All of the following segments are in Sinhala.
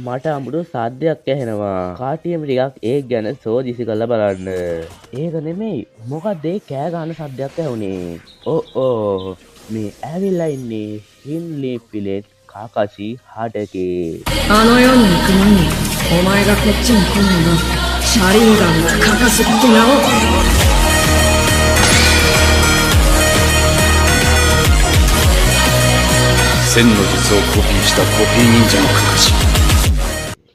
මට අමුතු සාද්‍යයක් ඇහෙනවා. කාටියම ටිකක් ඒක ගැන සෝදිසි කරලා බලන්න. ඒක නෙමෙයි. මොකක්ද ඒ කෑ ගන්න සද්දයක් ඇහුනේ? ඕ මේ ඇවිල්ලා ඉන්නේ හින්ලි පිලෙට් කාකාසි හටකේ. あの世に行く前にお前がこっちに来んのシャリンガンが欠かすことなお 千の術をコピーしたコピー忍者のカカシ。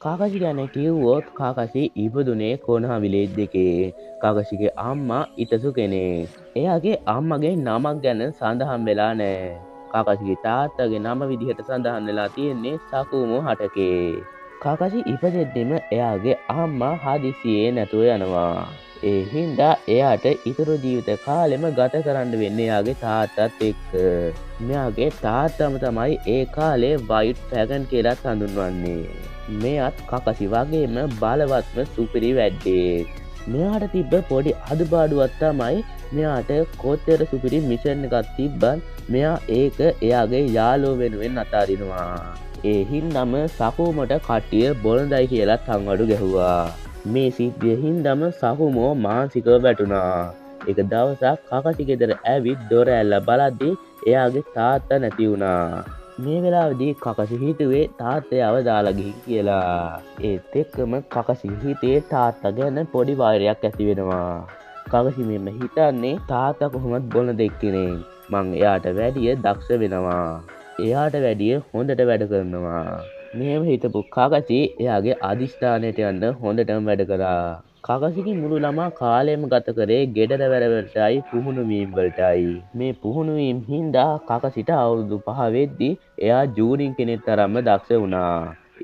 කාකාසි ගැන කිව්වොත් කාකාසි ඉපදුනේ කොනහා විලේජ් දෙකේ. කාකාසිගේ අම්මා ඉතසු කෙනෙක්. එයාගේ අම්මගේ නමක් ගැන සඳහන් වෙලා නෑ. කාකාසිගේ තාත්තගේ නම විදිහට සඳහන් වෙලා තියෙන්නේ සකුමෝ හටකේ. කාකාසි ඉපදෙද්දිම එයාගේ අම්මා හදිසියේ නැතුව යනවා. ඒ හින්දා එයාට ඉතුරු ජීවිත කාලෙම ගත කරන්න වෙන්නේ එයාගේ තාත්තත් එක්ක. මෙයාගේ තාත්තම තමයි ඒ කාලේ වයිට් ඩ්‍රැගන් කියලා හඳුන්වන්නේ. මෙයත් කාකාසි වගේම බලවත්ම සුපිරි වැඩේ. මෙයාට තිබ්බ පොඩි අඩුපාඩුවක් තමයි මෙයාට කොච්චර සුපිරි මිෂන් එකක් තිබ්බත් මෙයා ඒක එයාගේ යාළුවෝ වෙනුවෙන් අතාරිනවා. ඒ හින්දාම සකුමට කට්ටිය බොළඳයි කියලා තංවඩු ගැහුවා. මේ සිද්ධිය හින්දාම සකුමෝ මානසිකව වැටුණා. එක දවසක් කාකාසි ගෙදර ඇවිත් දොර ඇල්ල බලද්දී එයාගේ තාත්තා නැති වුණා. මේ වෙලාවේදී කාකාසි හිතුවේ තාත්තයව දාලා ගිහින් කියලා. ඒත් එක්කම කාකාසි හිතේ තාත්තා ගැන පොඩි වෛරයක් ඇති වෙනවා. කාකාසි මෙන්න හිතන්නේ තාත්තා කොහොමද බොළඳ කෙනෙක්. මං එයාට වැඩිය දක්ෂ වෙනවා. එයාට වැඩිය හොඳට වැඩ කරනවා. මෙහෙම හිතපු කාකාසි එයාගේ අධිෂ්ඨානයට යන්න හොඳටම වැඩ කරා. කාකාසිගේ මුළු ළමා කාලයම ගත කරේ ගෙදර වැඩවලටයි පුහුණුවීම් වලටයි. මේ පුහුණුවීම් හින්දා කාකාසිට අවුරුදු 5 වෙද්දී එයා ජූනියර් කෙනෙක් තරම්ම දක්ෂ වුණා.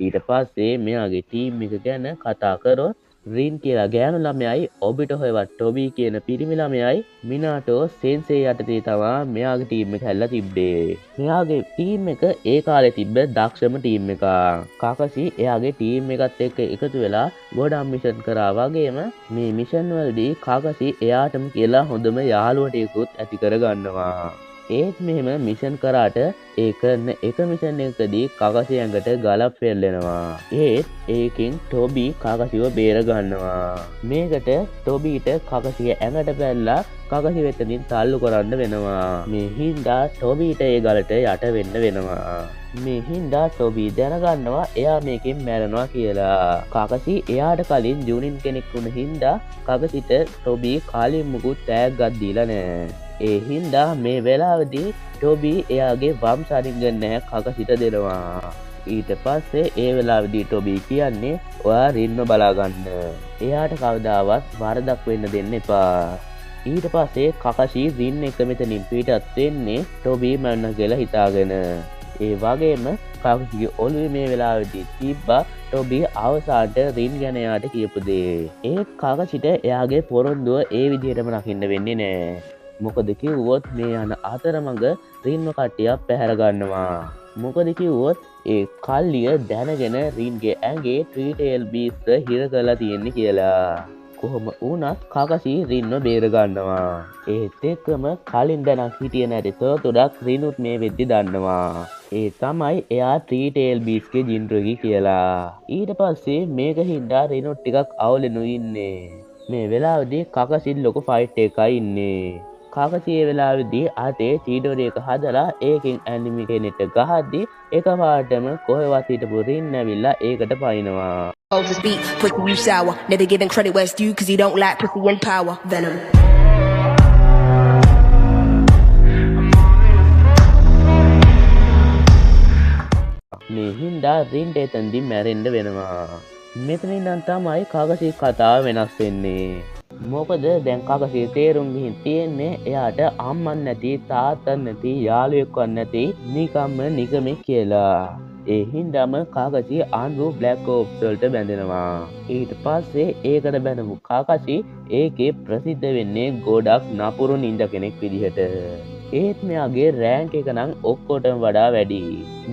ඊට පස්සේ මෙයාගේ ටීම් එක ගැන කතා කරොත් රින් කියලා ගෑනු ළමයයි ඔබිට හොයවත් ටොබි කියන පිරිමි ළමයයි මිනාටෝ සෙන්සේ යටතේ තමා මෙයාගේ ටීම් එක හැල්ලා තිබ්බේ. මෙයාගේ ටීම් එක ඒ කාලේ තිබ්බ දක්ෂම ටීම් එකක්. කාකාසි එයාගේ ටීම් එකත් එක්ක එකතු වෙලා ගොඩක් මිෂන් කරා වගේම මේ මිෂන් වලදී කාකාසි එයාටම කියලා හොඳම යාළුවෙකුට ඇති කරගන්නවා. ඒත් මෙහෙම මිෂන් කරාට ඒ කරන එක මිෂන් එකකදී කාකාසි ඇඟට ගලක් පෙරලෙනවා. ඒත් ඒකෙන් ටොබි කාකාසිව බේර ගන්නවා. මේකට ටොබිට කාකාසිගේ ඇඟට පැනලා කාකාසි වෙතනින් තල්ලු කරන්න වෙනවා. මේ හින්දා ටොබිට ඒ ගලට යට වෙන්න වෙනවා. මේ හින්දා ටොබි දැනගන්නවා එයා මේකෙන් මැරෙනවා කියලා. කාකාසි එයාට කලින් ජූනියර් කෙනෙක් වුණ හින්දා කාකාසිට ටොබි කාලෙ මුකුත් තෑග්ගක් දීලා නෑ. ඒ හින්දා මේ වෙලාවේදී ටොබි එයාගේ වම් සරිංගන කාකාසිට දෙනවා. ඊට පස්සේ ඒ වෙලාවේදී ටොබි කියන්නේ ඔයා රින්ව බලාගන්න. එයාට කවදාවත් වරදක් වෙන්න දෙන්න එපා. ඊට පස්සේ කාකාසි රින් එක මෙතනින් පිටත් වෙන්නේ ටොබි මරන්න කියලා හිතාගෙන. ඒ වගේම කාකාසිගේ ඔළුවේ මේ වෙලාවේදී තිබ්බා ටොබි අවසානට රින් ගැන එයාට කියපු දේ. ඒත් කාකාසිට එයාගේ පොරොන්දුව ඒ විදිහටම රකින්න වෙන්නේ නෑ. මොකද කිව්වොත් මේ යන අතරමඟ රින්ව කට්ටියක් පැහැර ගන්නවා. මොකද කිව්වොත් ඒ කල්ලිය දැනගෙන රින්ගේ ඇඟේ ට්‍රීටේල් බීස්ට හිර කරලා තියෙන්නේ කියලා. කොහොම වුණත් කාකාසි රින්ව බේර ගන්නවා. ඒත් එක්කම කලින් දැනක් හිටියේ නැති තොරතුරක් රිනුත් මේ වෙද්දි දන්නවා. ඒ තමයි එයා ට්‍රීටේල් බීස්ගේ ජින්රුවකි කියලා. ඊට පස්සේ මේක හින්දා රිනුත් ටිකක් අවුලෙනු ඉන්නේ. මේ වෙලාවේදී කාකාසි ලොකු ෆයිට් එකයි ඉන්නේ. කාකාසි ඒ වෙලාවේදී අතේ චීඩෝරි එක හදලා ඒකෙන් ඇනිමි කෙනෙක්ට ගහද්දි එකපාරටම කොහෙවත් හිටපු රින් ඇවිල්ලා ඒකට පයින්නවා. This beat, pussy you sour. Never giving credit where it's due, cause you don't like pussy and power. Venom. මේ හින්දා රින්ට එතනදී මැරෙන්න වෙනවා. මෙතන ඉඳන් තමයි කාකාසි කතාව වෙනස් වෙන්නේ. මොකද දැන් කාකාසි තේරුම් ගිහින් තියෙන්නේ එයාට අම්මන් නැති තාත්තන් නැති යාළුවෙක්වත් නැති නිකම්ම නිකමෙක් කියලා. ඒ හින්දාම කාකාසි ආන්ඩ්‍රු බ්ලැක් ඕප්ස් වලට බැඳෙනවා. ඊට පස්සේ ඒකට බැඳපු කාකාසි ඒකේ ප්‍රසිද්ධ වෙන්නේ ගොඩක් නපුරු නින්ජා කෙනෙක් විදිහට. ඒත් මෙයාගේ රෑන්ක් එක නම් ඔක්කොටම වඩා වැඩි.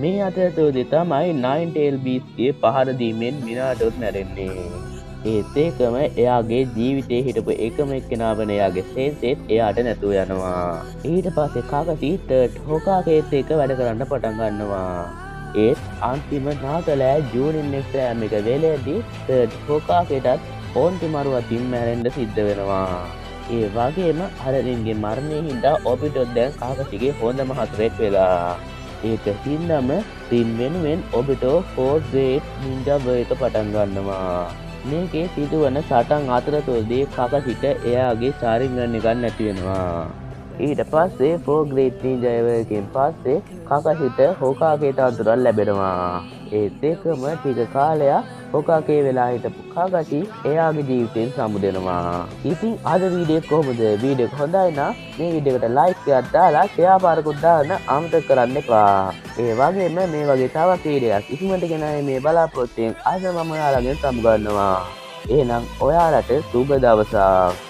මේ අතරතුරදී තමයි නයින්ටේල් බීස්ගේ පහර දීමෙන් මිනාටොත් මැරෙන්නේ. ඒත් ඒකම එයාගේ ජීවිතේ හිටපු එකම එක්කෙනා වන එයාගේ සෙන්සෙත් එයාට නැතුව යනවා. ඊට පස්සේ කාකාසි ටර්ට් හොකාගේත් එක්ක වැඩ කරන්න පටන් ගන්නවා. ඒත් අන්තිම නාතලෑ ජූනින් එක්ස්ෑම් එක වෙලේදී හෝකාකටත් ඕන්ති මරු අතින් මැරෙන්ඩ සිද්ධ වෙනවා. ඒ වගේම අරරින්ගේ මරණය හින්දා ඔබිටොත් දැන් කාකසිගේ හොඳ මහතුරෙක් වෙලා. ඒක හින්දම රින් වෙනුවෙන් ඔබිටෝ ෆෝර්ග්‍රේට් නින්ජා එක පටන් ගන්නවා. මේකේ සිදුවන සටන් අතරතුරදී කාකසිට එයාගේ චාරිංගන්න එකක් නැති වෙනවා. ඊට පස්සේ ෆෝර්ග්‍රේට් නින්ජා එකෙන් පස්සේ කාකසිට හෝකාගේට අඳුරක් ලැබෙනවා. ඒත් එකම ටික කාලයක් හෝකාගේ වෙලා හිටපු කාකසි එයාගේ ජීවිතයෙන් සමුදෙනවා. ඉතින් අද වීඩියෝ කොහොමද? වීඩියෝ හොඳයි නම් මේ වීඩියෝ එකට ලයික් එකක් දාලා ෂෙයා පාරකුත් දාන්න අමතක කරන්න එපා. ඒ වගේම මේ වගේ තවත් වීඩියෝක් ඉක්මනට ගෙනාවේ මේ බලාපොරොත්තුෙන් අද මම ඔයාලගෙන් සමු ගන්නවා. එහෙනම් ඔයාලට සුබ දවසක්.